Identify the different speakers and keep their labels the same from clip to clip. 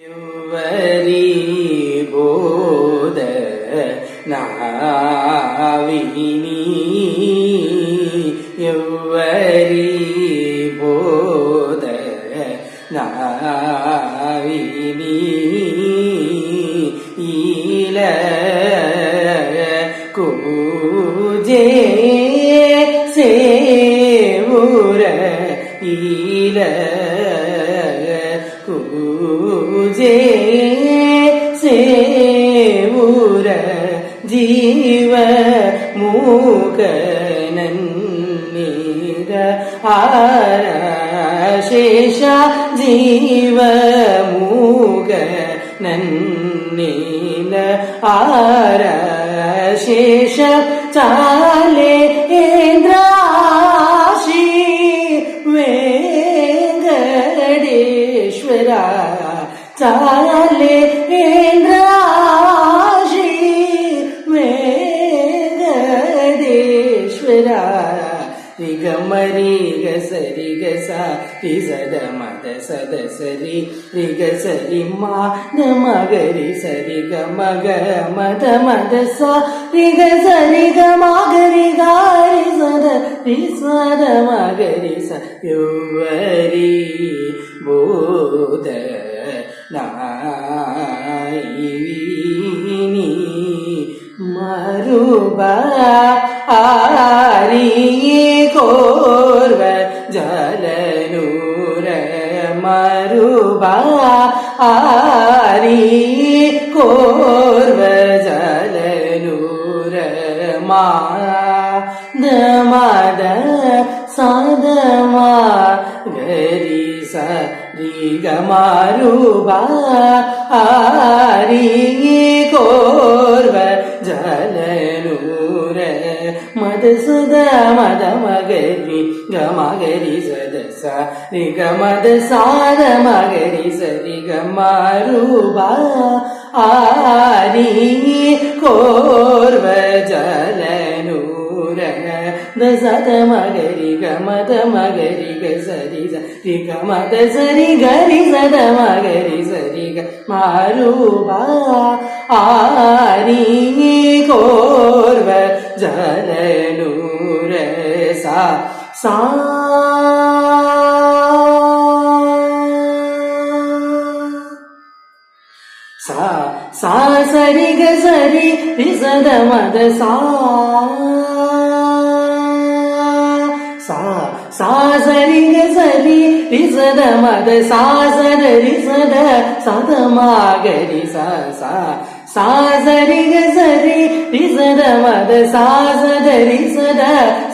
Speaker 1: யுவரி போத நாவினி யுவரி போத நாவினி ஈல கூஜே சேவுர ஈல கூஜே சேவுர ஜீவ மூகனன்னிர ஆரசேஷ ஜீவ மூகனன்னில ஆரசேஷ சாலே ஏந்திராஷி वेंकटेश्वर चाले इंद्राशी वेंकटेश्वर रिगमरी गसरी गसा रिसद मद सद सरी रिगसरी मा मगरी सरी गमग मद मद सा रिगसरी गमगरी गारी सद रिसद मगरी सा युवरी बोध नाइनी मरुबा आरी कोर्व जलनूर मरुबा आरी कोर्व जलनूर माद सादमा गरी सा री गमारुबा आरी कोर्व जलनूर मद सद मद मगरी गमगरी सद सा रि गमद साद मगरी सरि गमारुबा आरी कोर्व जलनूर दसद मगरी गमद मगरी गसरी सरि गमद सरि गरि सद मगरी सरि गमारुबा आरी कोर्व जलनूर सा सा सा सा सरि ग सरि रि सद मद सा सा सा सरि ग सरि रि सद मद सा सद रि सद सद मा गरि सा सा सा सरि ग सरि रि सद मद सा सद रि सद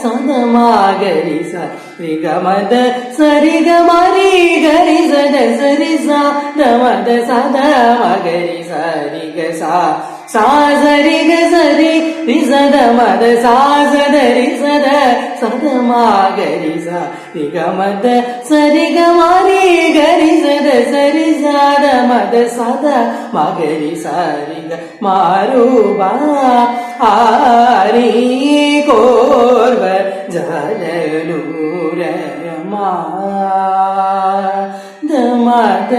Speaker 1: सद मा गरि सा रि ग मद सरि ग मरि गरि सद सरि सा द मद सा द म गरि सा रि ग सा सा सरि ग सरि रि सद मद सा सद रि सद सद मा गरि सा रि ग मद सरि ग मरि गरि सद सरि सा द मद सा द म गरि सा रि ग मारुबा आरी कोर्व जलनूर मा द मद